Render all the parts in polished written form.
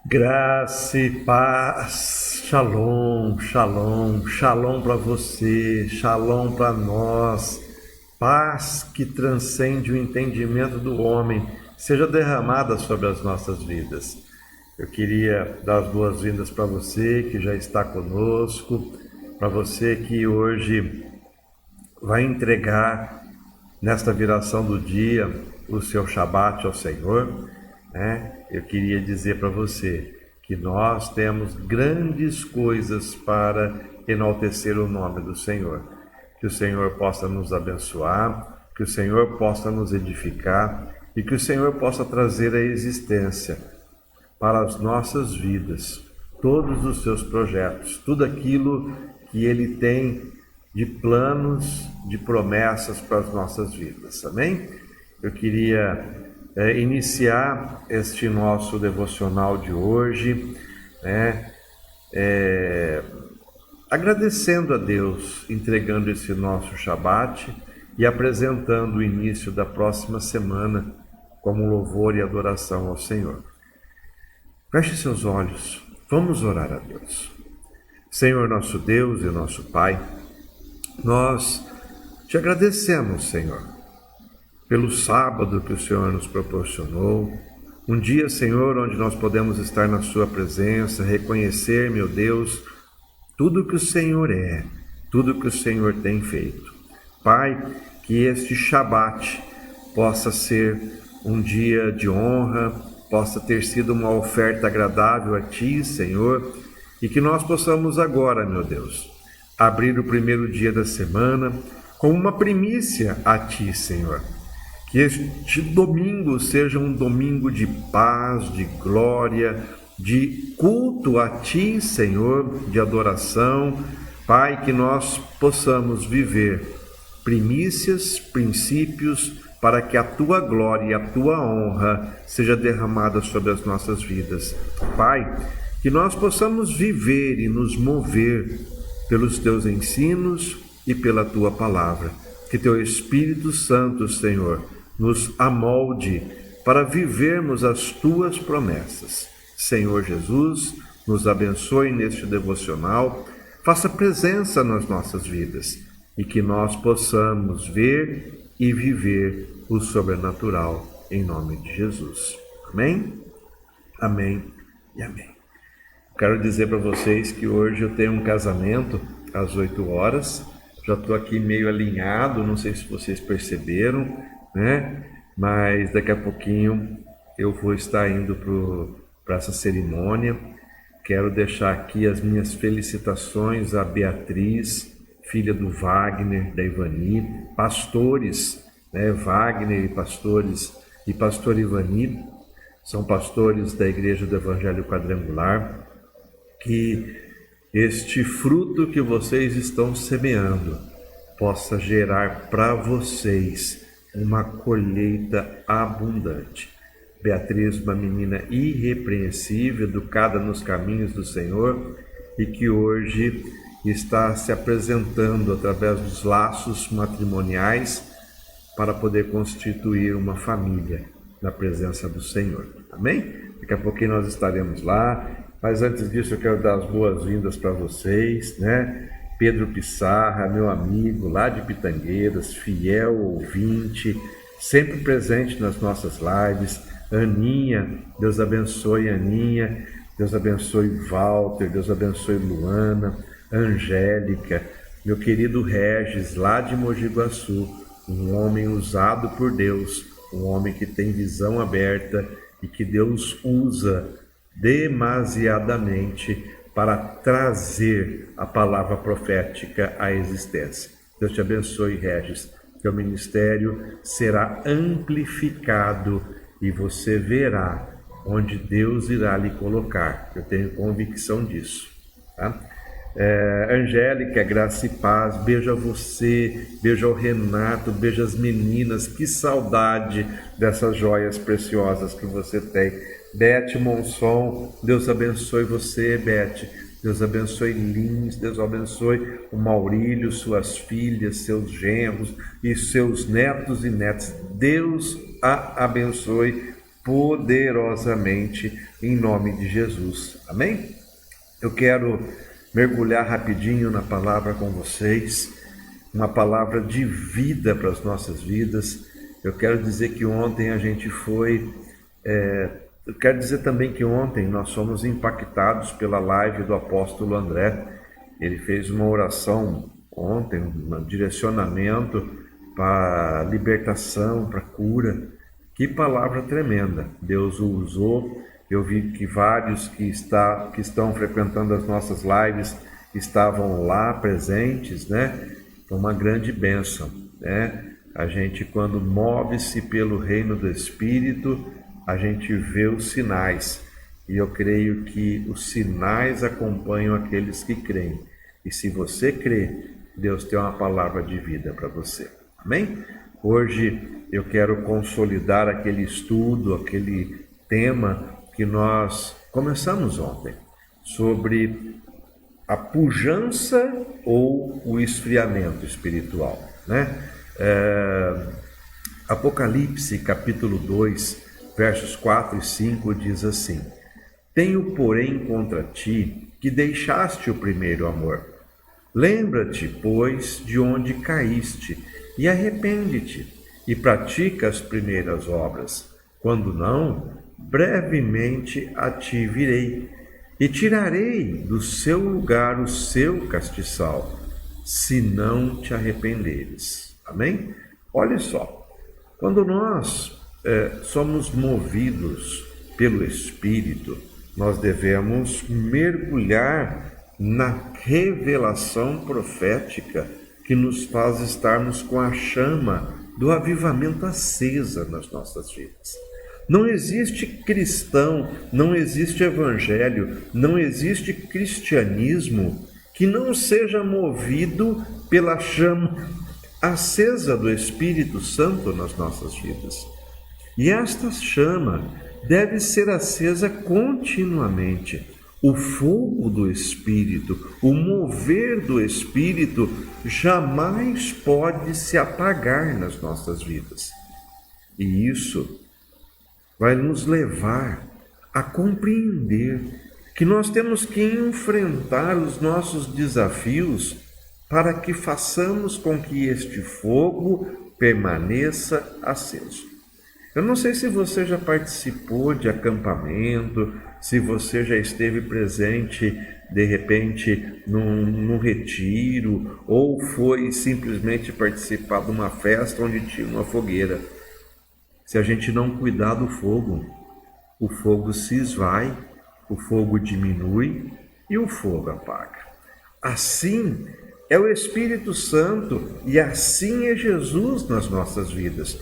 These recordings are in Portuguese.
Graça e paz, shalom, shalom, shalom para você, shalom para nós, paz que transcende o entendimento do homem, seja derramada sobre as nossas vidas. Eu queria dar as boas-vindas para você que já está conosco, para você que hoje vai entregar nesta viração do dia o seu Shabat ao Senhor, né? Eu queria dizer para você que nós temos grandes coisas para enaltecer o nome do Senhor. Que o Senhor possa nos abençoar, que o Senhor possa nos edificar e que o Senhor possa trazer à existência para as nossas vidas todos os seus projetos, tudo aquilo que Ele tem de planos, de promessas para as nossas vidas, amém? Eu queria iniciar este nosso devocional de hoje, né, agradecendo a Deus, entregando esse nosso Shabat e apresentando o início da próxima semana como louvor e adoração ao Senhor. Feche seus olhos, vamos orar a Deus. Senhor nosso Deus e nosso Pai, nós te agradecemos, Senhor, pelo sábado que o Senhor nos proporcionou, um dia, Senhor, onde nós podemos estar na sua presença, reconhecer, meu Deus, tudo que o Senhor é, tudo que o Senhor tem feito. Pai, que este Shabat possa ser um dia de honra, possa ter sido uma oferta agradável a Ti, Senhor, e que nós possamos agora, meu Deus, abrir o primeiro dia da semana como uma primícia a Ti, Senhor. Que este domingo seja um domingo de paz, de glória, de culto a Ti, Senhor, de adoração. Pai, que nós possamos viver primícias, princípios, para que a Tua glória e a Tua honra seja derramada sobre as nossas vidas. Pai, que nós possamos viver e nos mover pelos Teus ensinos e pela Tua palavra. Que Teu Espírito Santo, Senhor, nos amolde para vivermos as Tuas promessas. Senhor Jesus, nos abençoe neste devocional, faça presença nas nossas vidas e que nós possamos ver e viver o sobrenatural em nome de Jesus. Amém? Amém e amém. Quero dizer para vocês que hoje eu tenho um casamento às 8 horas, já estou aqui meio alinhado, não sei se vocês perceberam, né? Mas daqui a pouquinho eu vou estar indo para essa cerimônia. Quero deixar aqui as minhas felicitações a Beatriz, filha do Wagner, da Ivani, pastores, né? Wagner e pastor Ivani, são pastores da Igreja do Evangelho Quadrangular. Que este fruto que vocês estão semeando possa gerar para vocês uma colheita abundante. Beatriz, uma menina irrepreensível, educada nos caminhos do Senhor e que hoje está se apresentando através dos laços matrimoniais para poder constituir uma família na presença do Senhor. Amém? Daqui a pouquinho nós estaremos lá, mas antes disso eu quero dar as boas-vindas para vocês, né? Pedro Pissarra, meu amigo lá de Pitangueiras, fiel ouvinte, sempre presente nas nossas lives. Aninha, Deus abençoe Aninha, Deus abençoe Walter, Deus abençoe Luana, Angélica, meu querido Regis, lá de Mogi Guaçu, um homem usado por Deus, um homem que tem visão aberta e que Deus usa demasiadamente para trazer a palavra profética à existência. Deus te abençoe, Regis. Teu ministério será amplificado e você verá onde Deus irá lhe colocar. Eu tenho convicção disso. Tá? Angélica, graça e paz, beijo a você, beijo ao Renato, beijo às meninas, que saudade dessas joias preciosas que você tem. Beth Monson, Deus abençoe você, Beth, Deus abençoe Lins, Deus abençoe o Maurílio, suas filhas, seus genros e seus netos e netas. Deus a abençoe poderosamente em nome de Jesus. Amém? Eu quero mergulhar rapidinho na palavra com vocês, uma palavra de vida para as nossas vidas. Eu quero dizer que ontem a gente foi... eu quero dizer também que ontem nós fomos impactados pela live do apóstolo André. Ele fez uma oração ontem, um direcionamento para libertação, para cura. Que palavra tremenda! Deus o usou. Eu vi que vários que estão frequentando as nossas lives estavam lá presentes, né? Foi uma grande bênção, né? A gente, quando move-se pelo reino do Espírito, a gente vê os sinais. E eu creio que os sinais acompanham aqueles que creem. E se você crê, Deus tem uma palavra de vida para você. Amém? Hoje eu quero consolidar aquele estudo, aquele tema que nós começamos ontem, sobre a pujança ou o esfriamento espiritual, né? Apocalipse capítulo 2, versos 4 e 5 diz assim: Tenho, porém, contra ti que deixaste o primeiro amor. Lembra-te, pois, de onde caíste, e arrepende-te, e pratica as primeiras obras. Quando não, brevemente a ti virei, e tirarei do seu lugar o seu castiçal, se não te arrependeres. Amém? Olha só, quando nós somos movidos pelo Espírito, nós devemos mergulhar na revelação profética que nos faz estarmos com a chama do avivamento acesa nas nossas vidas. Não existe cristão, não existe evangelho, não existe cristianismo que não seja movido pela chama acesa do Espírito Santo nas nossas vidas. E esta chama deve ser acesa continuamente. O fogo do Espírito, o mover do Espírito jamais pode se apagar nas nossas vidas. E isso vai nos levar a compreender que nós temos que enfrentar os nossos desafios para que façamos com que este fogo permaneça aceso. Eu não sei se você já participou de acampamento, se você já esteve presente, de repente, num retiro, ou foi simplesmente participar de uma festa onde tinha uma fogueira. Se a gente não cuidar do fogo, o fogo se esvai, o fogo diminui e o fogo apaga. Assim é o Espírito Santo e assim é Jesus nas nossas vidas.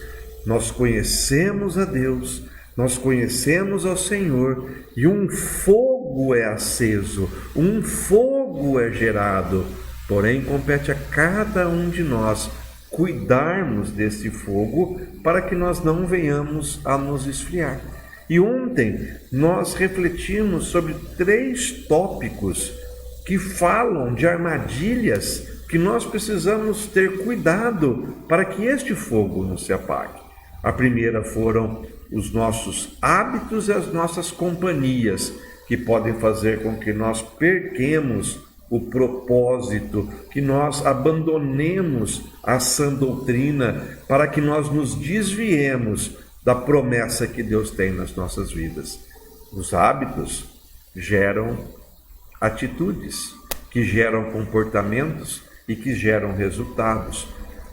Nós conhecemos a Deus, nós conhecemos ao Senhor e um fogo é aceso, um fogo é gerado. Porém, compete a cada um de nós cuidarmos desse fogo para que nós não venhamos a nos esfriar. E ontem nós refletimos sobre 3 tópicos que falam de armadilhas que nós precisamos ter cuidado para que este fogo não se apague. A primeira foram os nossos hábitos e as nossas companhias, que podem fazer com que nós perquemos o propósito, que nós abandonemos a sã doutrina, para que nós nos desviemos da promessa que Deus tem nas nossas vidas. Os hábitos geram atitudes, que geram comportamentos e que geram resultados.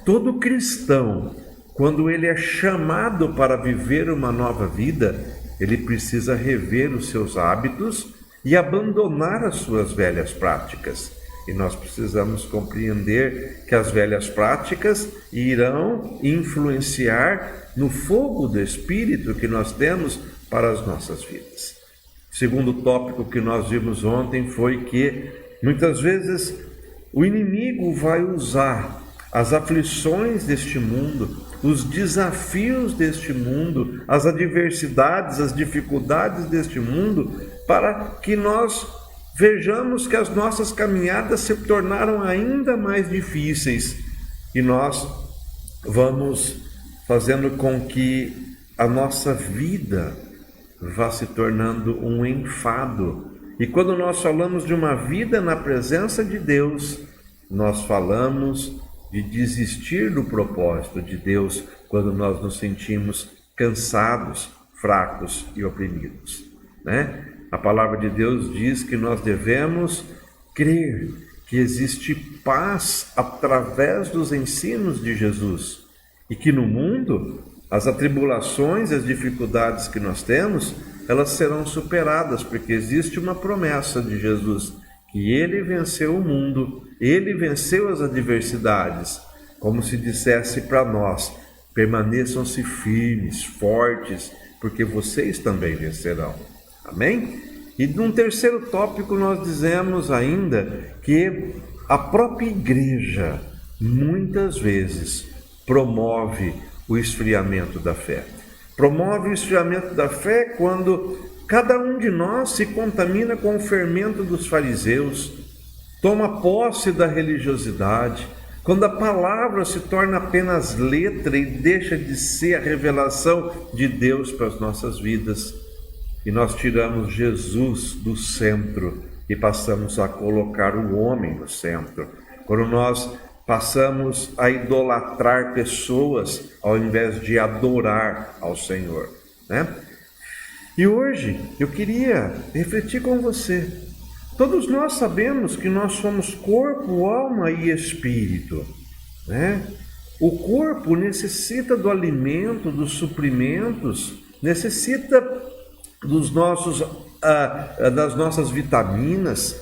Todo cristão, quando ele é chamado para viver uma nova vida, ele precisa rever os seus hábitos e abandonar as suas velhas práticas. E nós precisamos compreender que as velhas práticas irão influenciar no fogo do Espírito que nós temos para as nossas vidas. O segundo tópico que nós vimos ontem foi que muitas vezes o inimigo vai usar as aflições deste mundo, os desafios deste mundo, as adversidades, as dificuldades deste mundo, para que nós vejamos que as nossas caminhadas se tornaram ainda mais difíceis e nós vamos fazendo com que a nossa vida vá se tornando um enfado. E quando nós falamos de uma vida na presença de Deus, nós falamos de desistir do propósito de Deus quando nós nos sentimos cansados, fracos e oprimidos, né? A palavra de Deus diz que nós devemos crer que existe paz através dos ensinos de Jesus e que no mundo as atribulações e as dificuldades que nós temos, elas serão superadas, porque existe uma promessa de Jesus, que ele venceu o mundo, ele venceu as adversidades, como se dissesse para nós: permaneçam-se firmes, fortes, porque vocês também vencerão. Amém? E num terceiro tópico nós dizemos ainda que a própria igreja muitas vezes promove o esfriamento da fé. Promove o esfriamento da fé quando cada um de nós se contamina com o fermento dos fariseus, toma posse da religiosidade, quando a palavra se torna apenas letra e deixa de ser a revelação de Deus para as nossas vidas. E nós tiramos Jesus do centro e passamos a colocar o homem no centro. Quando nós passamos a idolatrar pessoas ao invés de adorar ao Senhor, né? E hoje eu queria refletir com você. Todos nós sabemos que nós somos corpo, alma e espírito, né? O corpo necessita do alimento, dos suprimentos, necessita das nossas vitaminas,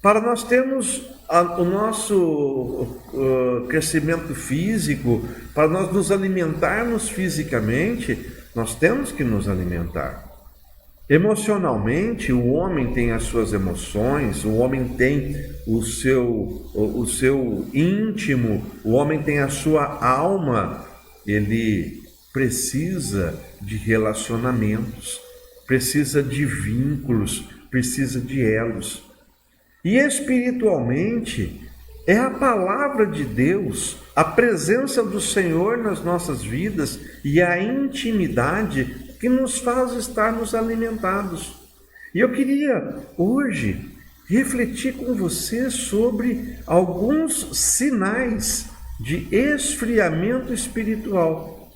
para nós termos o nosso crescimento físico, para nós nos alimentarmos fisicamente, nós temos que nos alimentar. Emocionalmente, o homem tem as suas emoções, o homem tem o seu íntimo, o homem tem a sua alma, ele precisa de relacionamentos, precisa de vínculos, precisa de elos. E espiritualmente, é a palavra de Deus, a presença do Senhor nas nossas vidas e a intimidade que nos faz estarmos alimentados. E eu queria hoje refletir com você sobre alguns sinais de esfriamento espiritual.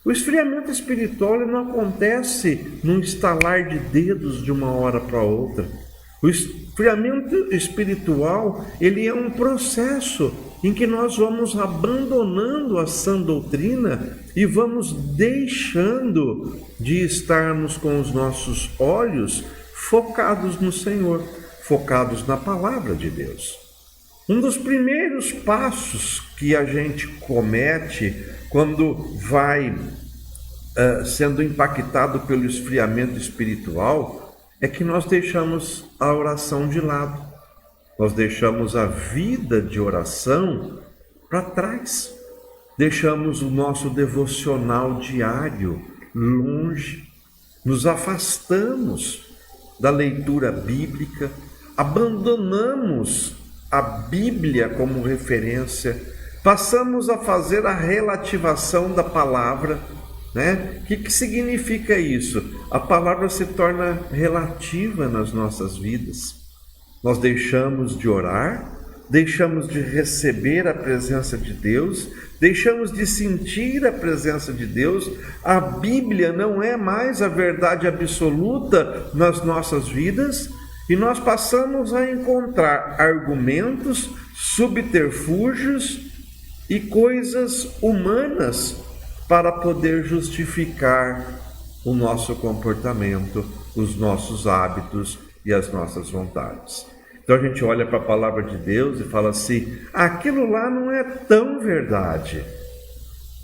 O esfriamento espiritual ele não acontece num estalar de dedos de uma hora para outra. O esfriamento espiritual, ele é um processo em que nós vamos abandonando a sã doutrina e vamos deixando de estarmos com os nossos olhos focados no Senhor, focados na palavra de Deus. Um dos primeiros passos que a gente comete quando vai sendo impactado pelo esfriamento espiritual é que nós deixamos a oração de lado. Nós deixamos a vida de oração para trás. Deixamos o nosso devocional diário longe. Nos afastamos da leitura bíblica. Abandonamos a Bíblia como referência. Passamos a fazer a relativação da palavra, né? O que significa isso? A palavra se torna relativa nas nossas vidas. Nós deixamos de orar, deixamos de receber a presença de Deus, deixamos de sentir a presença de Deus. A Bíblia não é mais a verdade absoluta nas nossas vidas e nós passamos a encontrar argumentos, subterfúgios e coisas humanas para poder justificar o nosso comportamento, os nossos hábitos e as nossas vontades. Então a gente olha para a palavra de Deus e fala assim: aquilo lá não é tão verdade.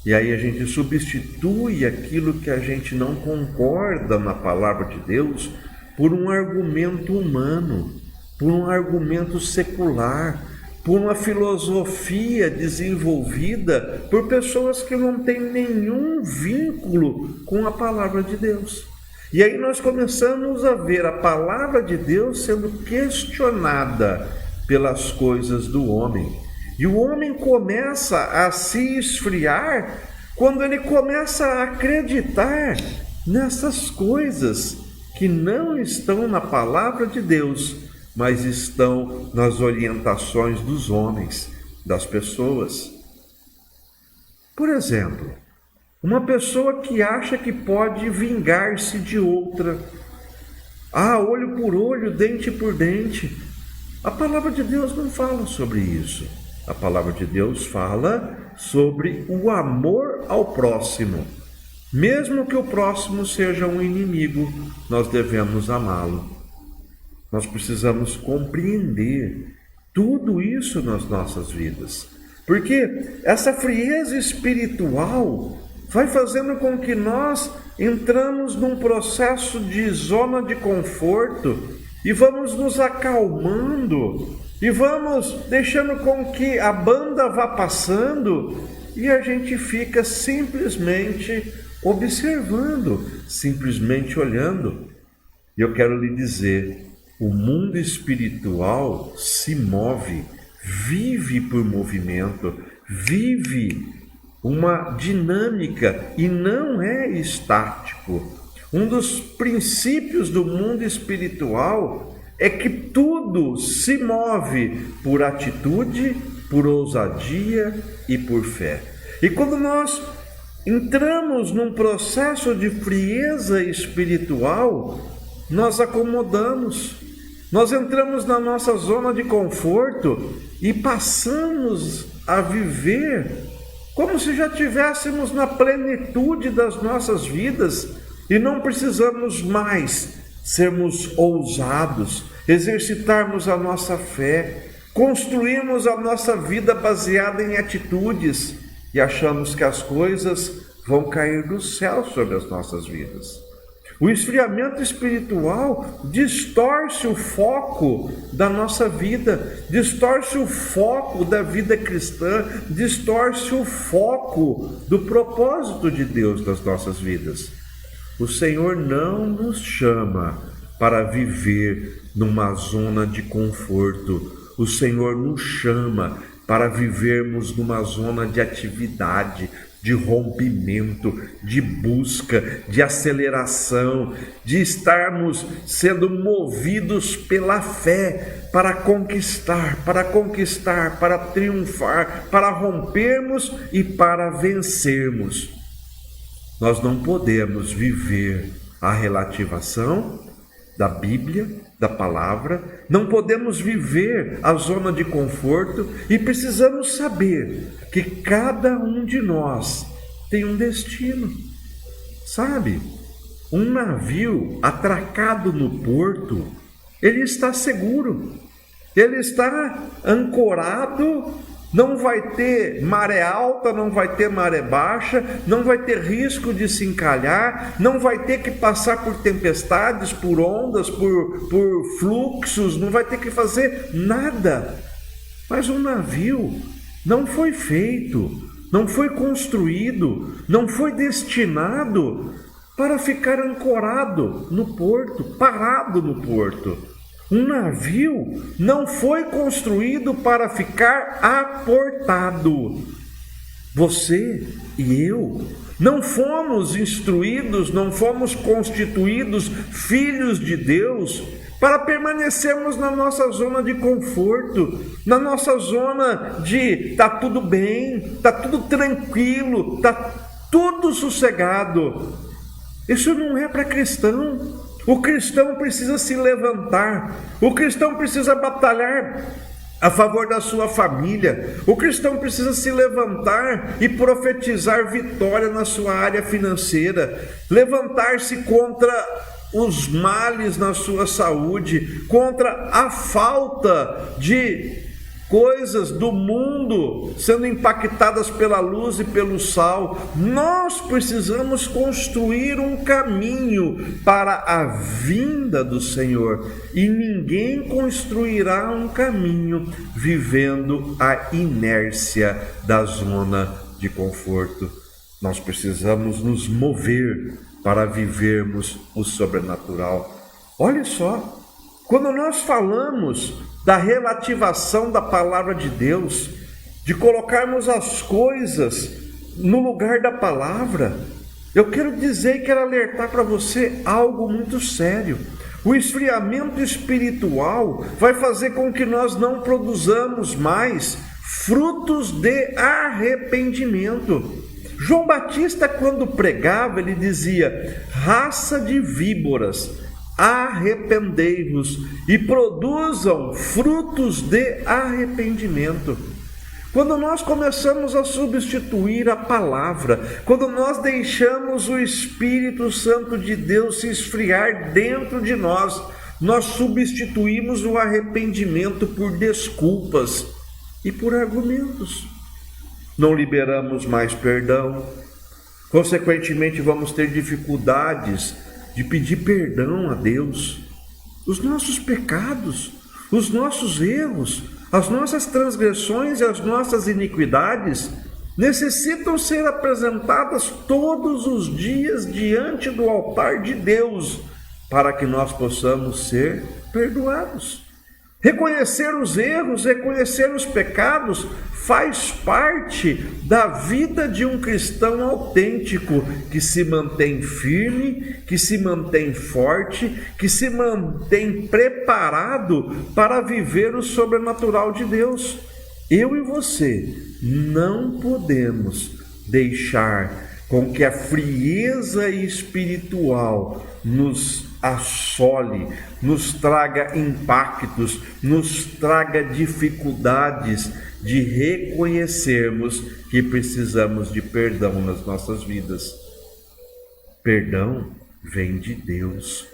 E aí a gente substitui aquilo que a gente não concorda na palavra de Deus por um argumento humano, por um argumento secular, por uma filosofia desenvolvida por pessoas que não têm nenhum vínculo com a palavra de Deus. E aí nós começamos a ver a palavra de Deus sendo questionada pelas coisas do homem. E o homem começa a se esfriar quando ele começa a acreditar nessas coisas que não estão na palavra de Deus, mas estão nas orientações dos homens, das pessoas. Por exemplo, uma pessoa que acha que pode vingar-se de outra. Olho por olho, dente por dente. A palavra de Deus não fala sobre isso. A palavra de Deus fala sobre o amor ao próximo. Mesmo que o próximo seja um inimigo, nós devemos amá-lo. Nós precisamos compreender tudo isso nas nossas vidas. Porque essa frieza espiritual vai fazendo com que nós entramos num processo de zona de conforto e vamos nos acalmando e vamos deixando com que a banda vá passando e a gente fica simplesmente observando, simplesmente olhando. E eu quero lhe dizer, o mundo espiritual se move, vive por movimento, vive uma dinâmica e não é estático. Um dos princípios do mundo espiritual é que tudo se move por atitude, por ousadia e por fé. E quando nós entramos num processo de frieza espiritual, nós acomodamos, nós entramos na nossa zona de conforto e passamos a viver como se já estivéssemos na plenitude das nossas vidas e não precisamos mais sermos ousados, exercitarmos a nossa fé, construirmos a nossa vida baseada em atitudes e achamos que as coisas vão cair do céu sobre as nossas vidas. O esfriamento espiritual distorce o foco da nossa vida, distorce o foco da vida cristã, distorce o foco do propósito de Deus nas nossas vidas. O Senhor não nos chama para viver numa zona de conforto. O Senhor nos chama para vivermos numa zona de atividade, de rompimento, de busca, de aceleração, de estarmos sendo movidos pela fé para conquistar, para triunfar, para rompermos e para vencermos. Nós não podemos viver a relativação da Bíblia, da palavra, não podemos viver a zona de conforto e precisamos saber que cada um de nós tem um destino. Sabe, um navio atracado no porto, ele está seguro, ele está ancorado. Não vai ter maré alta, não vai ter maré baixa, não vai ter risco de se encalhar, não vai ter que passar por tempestades, por ondas, por fluxos, não vai ter que fazer nada. Mas um navio não foi feito, não foi construído, não foi destinado para ficar ancorado no porto, parado no porto. Um navio não foi construído para ficar aportado. Você e eu não fomos instruídos, não fomos constituídos filhos de Deus para permanecermos na nossa zona de conforto, na nossa zona de tá tudo bem, tá tudo tranquilo, tá tudo sossegado. Isso não é para cristão. O cristão precisa se levantar, o cristão precisa batalhar a favor da sua família, o cristão precisa se levantar e profetizar vitória na sua área financeira, levantar-se contra os males na sua saúde, contra a falta de coisas do mundo sendo impactadas pela luz e pelo sal. Nós precisamos construir um caminho para a vinda do Senhor, e ninguém construirá um caminho vivendo a inércia da zona de conforto. Nós precisamos nos mover para vivermos o sobrenatural. Olha só, quando nós falamos da relativação da palavra de Deus, de colocarmos as coisas no lugar da palavra, eu quero dizer e quero alertar para você algo muito sério. O esfriamento espiritual vai fazer com que nós não produzamos mais frutos de arrependimento. João Batista, quando pregava, ele dizia: raça de víboras, arrependei-vos e produzam frutos de arrependimento. Quando nós começamos a substituir a palavra, quando nós deixamos o Espírito Santo de Deus se esfriar dentro de nós, nós substituímos o arrependimento por desculpas e por argumentos. Não liberamos mais perdão, consequentemente vamos ter dificuldades de pedir perdão a Deus. Os nossos pecados, os nossos erros, as nossas transgressões e as nossas iniquidades necessitam ser apresentadas todos os dias diante do altar de Deus, para que nós possamos ser perdoados. Reconhecer os erros, reconhecer os pecados, faz parte da vida de um cristão autêntico, que se mantém firme, que se mantém forte, que se mantém preparado para viver o sobrenatural de Deus. Eu e você não podemos deixar com que a frieza espiritual nos assole, nos traga impactos, nos traga dificuldades de reconhecermos que precisamos de perdão nas nossas vidas. Perdão vem de Deus.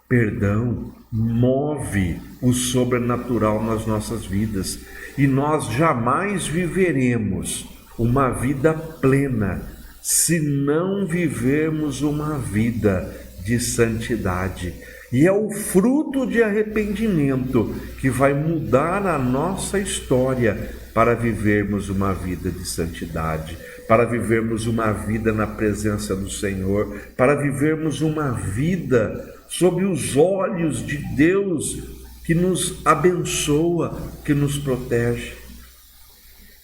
Perdão move o sobrenatural nas nossas vidas. E nós jamais viveremos uma vida plena se não vivermos uma vida de santidade. E é o fruto de arrependimento que vai mudar a nossa história para vivermos uma vida de santidade, para vivermos uma vida na presença do Senhor, para vivermos uma vida sob os olhos de Deus, que nos abençoa, que nos protege.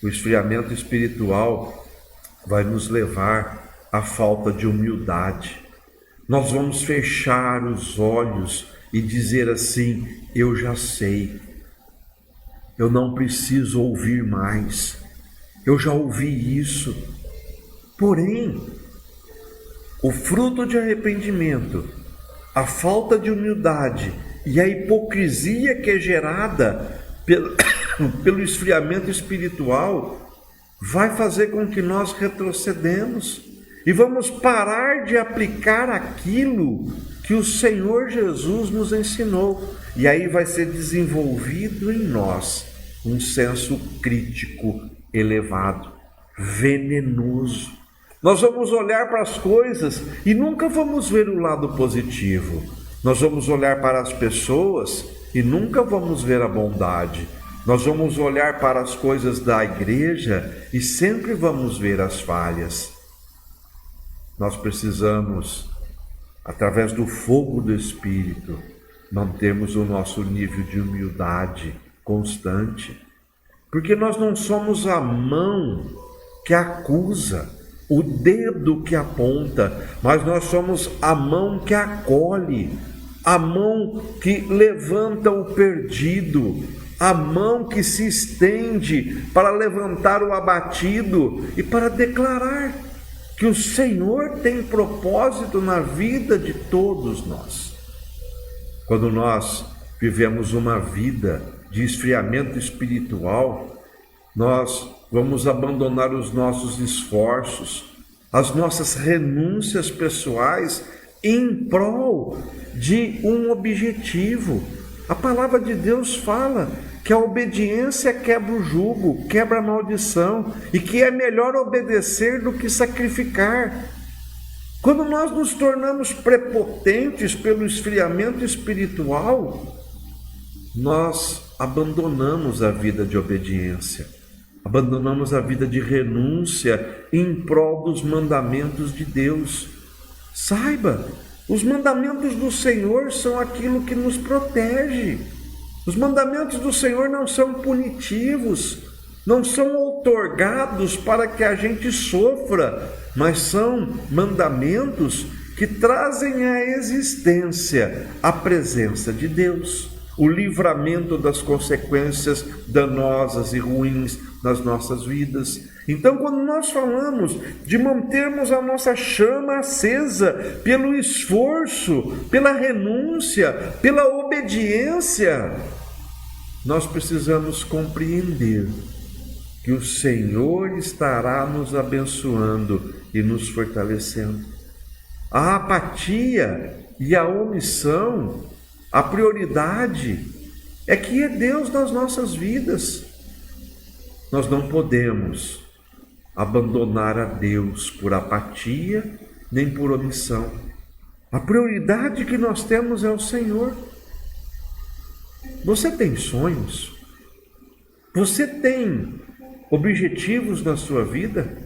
O esfriamento espiritual vai nos levar à falta de humildade. Nós vamos fechar os olhos e dizer assim: eu já sei, eu não preciso ouvir mais, eu já ouvi isso. Porém, o fruto de arrependimento, a falta de humildade e a hipocrisia que é gerada pelo esfriamento espiritual vai fazer com que nós retrocedemos e vamos parar de aplicar aquilo que o Senhor Jesus nos ensinou. E aí vai ser desenvolvido em nós um senso crítico elevado, venenoso. Nós vamos olhar para as coisas e nunca vamos ver o lado positivo. Nós vamos olhar para as pessoas e nunca vamos ver a bondade. Nós vamos olhar para as coisas da igreja e sempre vamos ver as falhas. Nós precisamos, através do fogo do Espírito, mantermos o nosso nível de humildade constante, porque nós não somos a mão que acusa, o dedo que aponta, mas nós somos a mão que acolhe, a mão que levanta o perdido, a mão que se estende para levantar o abatido e para declarar que o Senhor tem propósito na vida de todos nós. Quando nós vivemos uma vida de esfriamento espiritual, nós vamos abandonar os nossos esforços, as nossas renúncias pessoais em prol de um objetivo. A palavra de Deus fala que a obediência quebra o jugo, quebra a maldição, e que é melhor obedecer do que sacrificar. Quando nós nos tornamos prepotentes pelo esfriamento espiritual, nós abandonamos a vida de obediência, abandonamos a vida de renúncia em prol dos mandamentos de Deus. Saiba, os mandamentos do Senhor são aquilo que nos protege. Os mandamentos do Senhor não são punitivos, não são outorgados para que a gente sofra, mas são mandamentos que trazem à existência a presença de Deus, o livramento das consequências danosas e ruins nas nossas vidas. Então, quando nós falamos de mantermos a nossa chama acesa pelo esforço, pela renúncia, pela obediência, nós precisamos compreender que o Senhor estará nos abençoando e nos fortalecendo. A apatia e a omissão, a prioridade é que é Deus nas nossas vidas. Nós não podemos abandonar a Deus por apatia nem por omissão. A prioridade que nós temos é o Senhor. Você tem sonhos? Você tem objetivos na sua vida?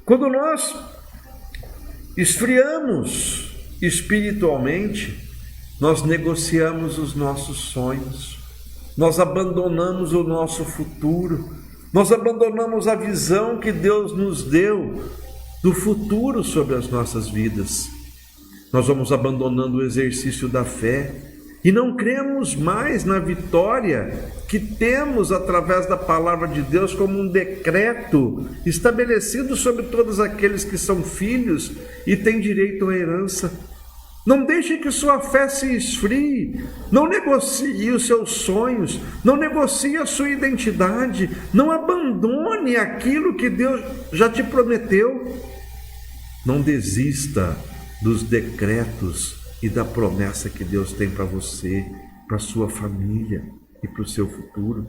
Quando nós esfriamos espiritualmente, nós negociamos os nossos sonhos, nós abandonamos o nosso futuro, nós abandonamos a visão que Deus nos deu do futuro sobre as nossas vidas. Nós vamos abandonando o exercício da fé e não cremos mais na vitória que temos através da palavra de Deus como um decreto estabelecido sobre todos aqueles que são filhos e têm direito à herança. Não deixe que sua fé se esfrie, não negocie os seus sonhos, não negocie a sua identidade, não abandone aquilo que Deus já te prometeu. Não desista dos decretos e da promessa que Deus tem para você, para a sua família e para o seu futuro.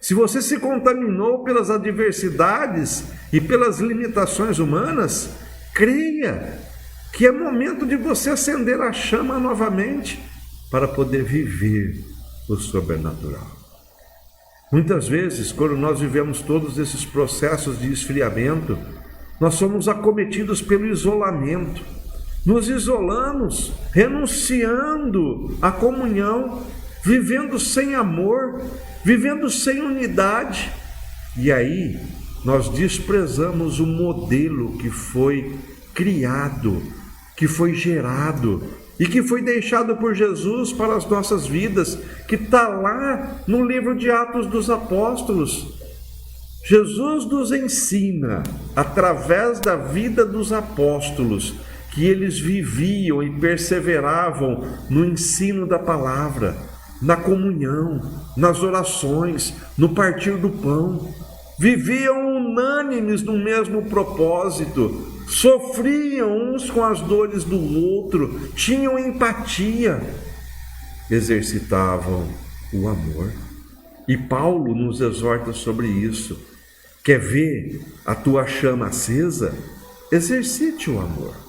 Se você se contaminou pelas adversidades e pelas limitações humanas, creia que é momento de você acender a chama novamente para poder viver o sobrenatural. Muitas vezes, quando nós vivemos todos esses processos de esfriamento, nós somos acometidos pelo isolamento. Nos isolamos, renunciando à comunhão, vivendo sem amor, vivendo sem unidade. E aí, nós desprezamos o modelo que foi criado, que foi gerado e que foi deixado por Jesus para as nossas vidas, que está lá no livro de Atos dos Apóstolos. Jesus nos ensina, através da vida dos apóstolos, que eles viviam e perseveravam no ensino da palavra, na comunhão, nas orações, no partir do pão. Viviam unânimes no mesmo propósito, sofriam uns com as dores do outro, tinham empatia, exercitavam o amor. E Paulo nos exorta sobre isso. Quer ver a tua chama acesa? Exercite o amor.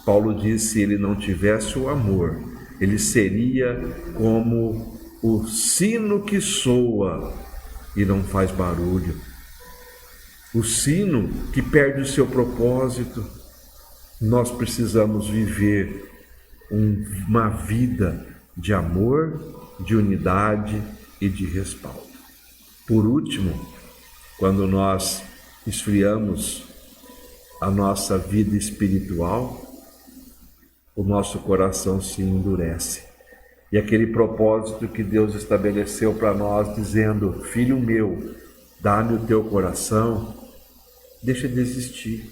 Paulo diz: se ele não tivesse o amor, ele seria como o sino que soa e não faz barulho, o sino que perde o seu propósito. Nós precisamos viver uma vida de amor, de unidade e de respaldo. Por último, quando nós esfriamos a nossa vida espiritual, o nosso coração se endurece. E aquele propósito que Deus estabeleceu para nós, dizendo: filho meu, dá-me o teu coração, deixa de existir.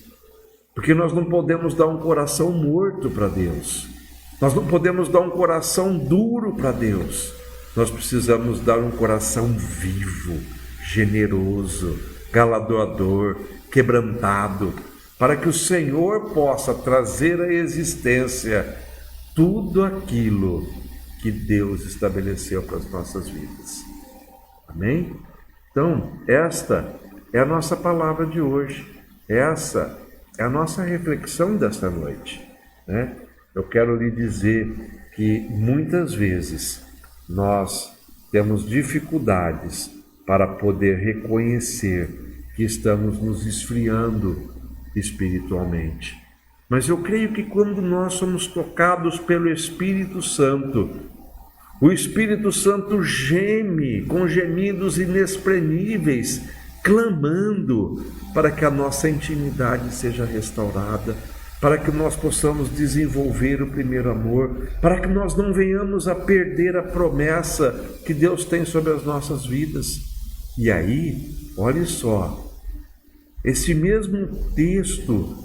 Porque nós não podemos dar um coração morto para Deus. Nós não podemos dar um coração duro para Deus. Nós precisamos dar um coração vivo, generoso, galardoador, quebrantado, para que o Senhor possa trazer à existência tudo aquilo que Deus estabeleceu para as nossas vidas. Amém? Então, esta é a nossa palavra de hoje. Essa é a nossa reflexão desta noite, né? Eu quero lhe dizer que muitas vezes nós temos dificuldades para poder reconhecer que estamos nos esfriando espiritualmente. Mas eu creio que quando nós somos tocados pelo Espírito Santo, o Espírito Santo geme com gemidos inexprimíveis, clamando para que a nossa intimidade seja restaurada, para que nós possamos desenvolver o primeiro amor, para que nós não venhamos a perder a promessa que Deus tem sobre as nossas vidas. E aí, olhe só, esse mesmo texto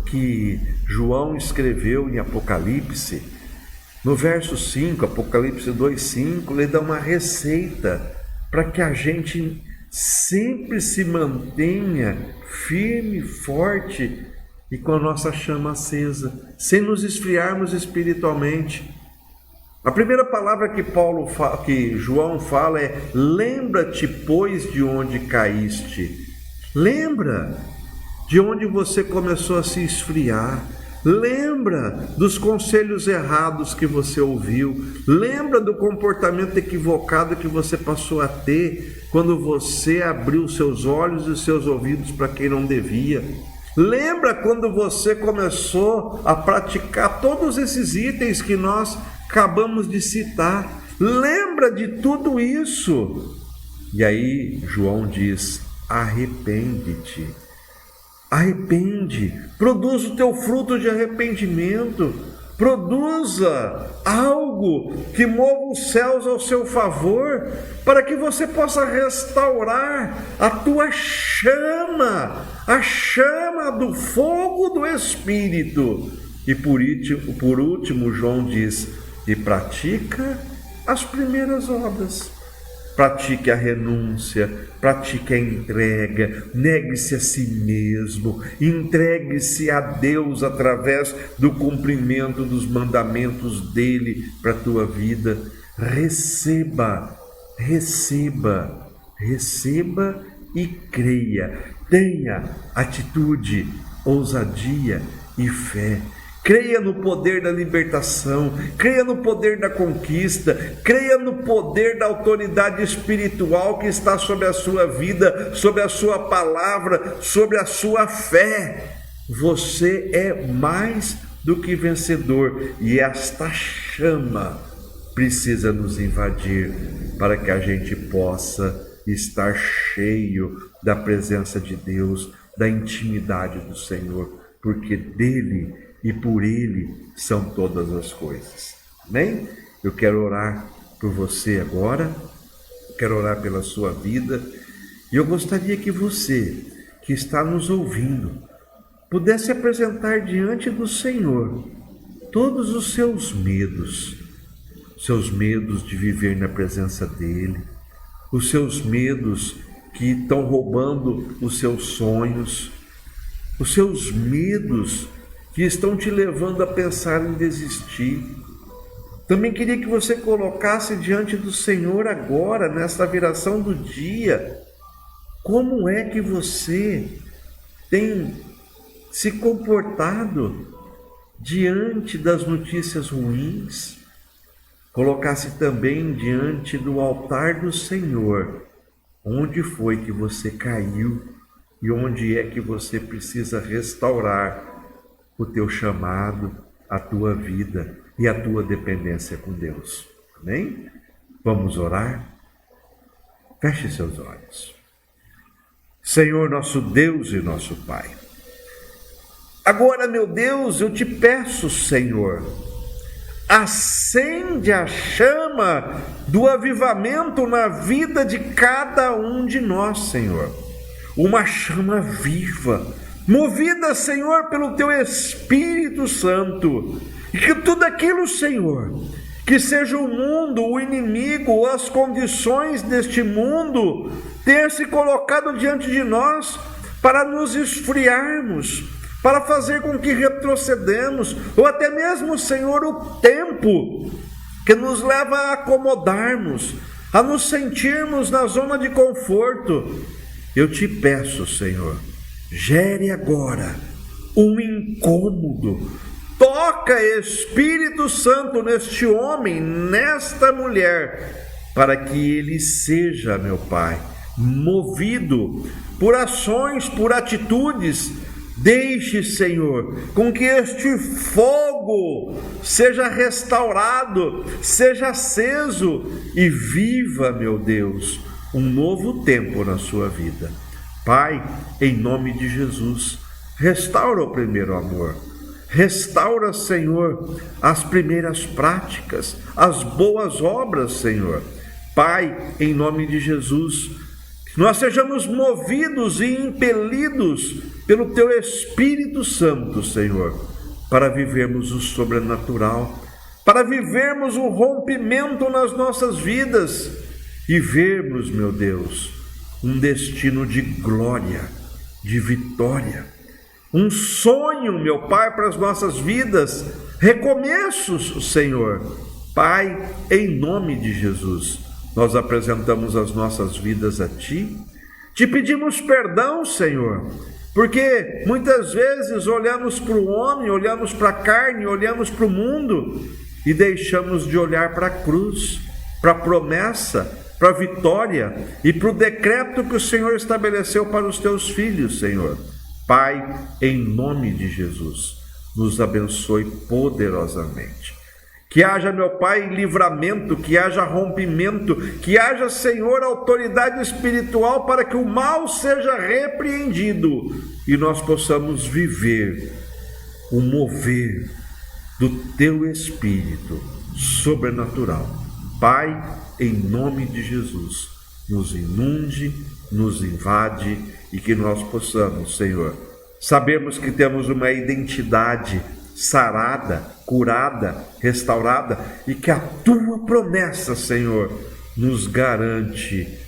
que João escreveu em Apocalipse, no verso 5, Apocalipse 2:5, ele dá uma receita para que a gente sempre se mantenha firme, forte e com a nossa chama acesa, sem nos esfriarmos espiritualmente. A primeira palavra que João fala é: lembra-te, pois, de onde caíste. Lembra de onde você começou a se esfriar. Lembra dos conselhos errados que você ouviu. Lembra do comportamento equivocado que você passou a ter quando você abriu seus olhos e seus ouvidos para quem não devia. Lembra quando você começou a praticar todos esses itens que nós acabamos de citar. Lembra de tudo isso. E aí João diz: arrepende-te. Arrepende, produz o teu fruto de arrependimento, produza algo que mova os céus ao seu favor, para que você possa restaurar a tua chama, a chama do fogo do Espírito. E por último, João diz: e pratica as primeiras obras. Pratique a renúncia, pratique a entrega, negue-se a si mesmo, entregue-se a Deus através do cumprimento dos mandamentos dele para a tua vida. Receba e creia. Tenha atitude, ousadia e fé. Creia no poder da libertação, creia no poder da conquista, creia no poder da autoridade espiritual que está sobre a sua vida, sobre a sua palavra, sobre a sua fé. Você é mais do que vencedor, e esta chama precisa nos invadir para que a gente possa estar cheio da presença de Deus, da intimidade do Senhor, porque dele e por Ele são todas as coisas. Amém? Eu quero orar por você agora, quero orar pela sua vida, e eu gostaria que você, que está nos ouvindo, pudesse apresentar diante do Senhor todos os seus medos de viver na presença dEle, os seus medos que estão roubando os seus sonhos, os seus medos que estão te levando a pensar em desistir. Também queria que você colocasse diante do Senhor agora, nesta viração do dia, como é que você tem se comportado diante das notícias ruins. Colocasse também diante do altar do Senhor onde foi que você caiu e onde é que você precisa restaurar o teu chamado, a tua vida e a tua dependência com Deus. Amém? Vamos orar? Feche seus olhos. Senhor, nosso Deus e nosso Pai, agora, meu Deus, eu te peço, Senhor, acende a chama do avivamento na vida de cada um de nós, Senhor. Uma chama viva, movida, Senhor, pelo Teu Espírito Santo. E que tudo aquilo, Senhor, que seja o mundo, o inimigo, as condições deste mundo, ter se colocado diante de nós para nos esfriarmos, para fazer com que retrocedemos, ou até mesmo, Senhor, o tempo que nos leva a acomodarmos, a nos sentirmos na zona de conforto. Eu te peço, Senhor, gere agora um incômodo. Toca, Espírito Santo, neste homem, nesta mulher, para que ele seja, meu Pai, movido por ações, por atitudes. Deixe, Senhor, com que este fogo seja restaurado, seja aceso e viva, meu Deus, um novo tempo na sua vida. Pai, em nome de Jesus, restaura o primeiro amor. Restaura, Senhor, as primeiras práticas, as boas obras, Senhor. Pai, em nome de Jesus, que nós sejamos movidos e impelidos pelo Teu Espírito Santo, Senhor, para vivermos o sobrenatural, para vivermos o rompimento nas nossas vidas e vermos, meu Deus, um destino de glória, de vitória, um sonho, meu Pai, para as nossas vidas, recomeços, Senhor. Pai, em nome de Jesus, nós apresentamos as nossas vidas a Ti, te pedimos perdão, Senhor, porque muitas vezes olhamos para o homem, olhamos para a carne, olhamos para o mundo e deixamos de olhar para a cruz, para a promessa, para a vitória e para o decreto que o Senhor estabeleceu para os Teus filhos, Senhor. Pai, em nome de Jesus, nos abençoe poderosamente. Que haja, meu Pai, livramento, que haja rompimento, que haja, Senhor, autoridade espiritual para que o mal seja repreendido e nós possamos viver o mover do Teu Espírito sobrenatural. Pai, em nome de Jesus, nos inunde, nos invade e que nós possamos, Senhor, sabermos que temos uma identidade sarada, curada, restaurada e que a Tua promessa, Senhor, nos garante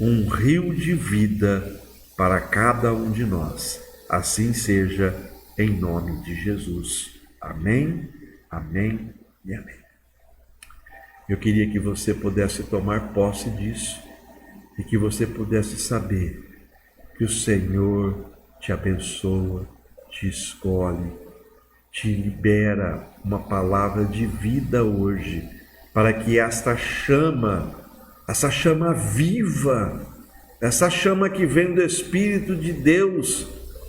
um rio de vida para cada um de nós. Assim seja, em nome de Jesus. Amém, amém e amém. Eu queria que você pudesse tomar posse disso e que você pudesse saber que o Senhor te abençoa, te escolhe, te libera uma palavra de vida hoje, para que essa chama viva, essa chama que vem do Espírito de Deus,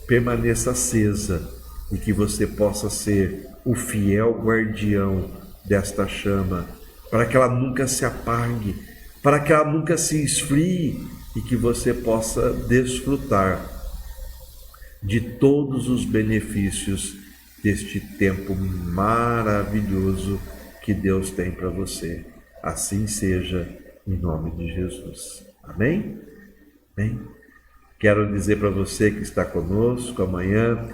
permaneça acesa e que você possa ser o fiel guardião desta chama, para que ela nunca se apague, para que ela nunca se esfrie e que você possa desfrutar de todos os benefícios deste tempo maravilhoso que Deus tem para você. Assim seja, em nome de Jesus. Amém? Amém? Quero dizer para você que está conosco, amanhã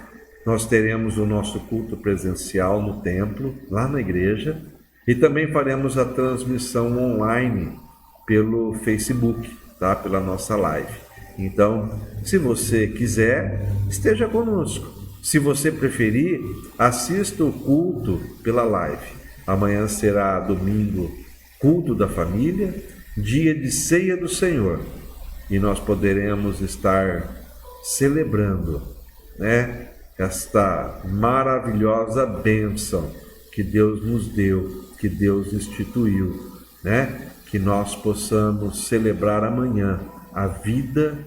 nós teremos o nosso culto presencial no templo, lá na igreja, e também faremos a transmissão online pelo Facebook, tá? Pela nossa live. Então, se você quiser, esteja conosco. Se você preferir, assista o culto pela live. Amanhã será domingo, culto da família, dia de ceia do Senhor. E nós poderemos estar celebrando, né, esta maravilhosa bênção que Deus nos deu, que Deus instituiu, né? Que nós possamos celebrar amanhã a vida,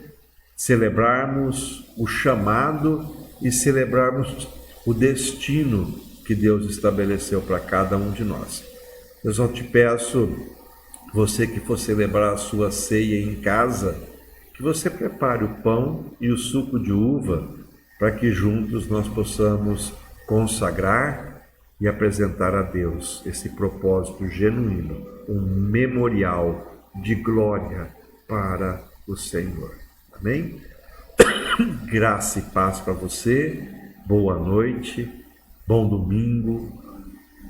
celebrarmos o chamado e celebrarmos o destino que Deus estabeleceu para cada um de nós. Eu só te peço, você que for celebrar a sua ceia em casa, que você prepare o pão e o suco de uva para que juntos nós possamos consagrar e apresentar a Deus esse propósito genuíno, um memorial de glória para o Senhor. Amém? Graça e paz para você, boa noite, bom domingo,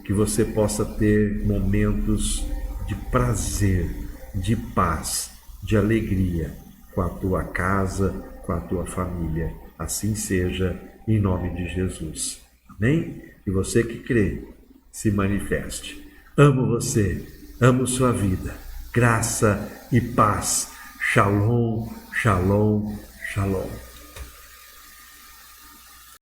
que você possa ter momentos de prazer, de paz, de alegria com a tua casa, com a tua família. Assim seja, em nome de Jesus. Amém? E você que crê, se manifeste. Amo você, amo sua vida. Graça e paz. Shalom, shalom, shalom.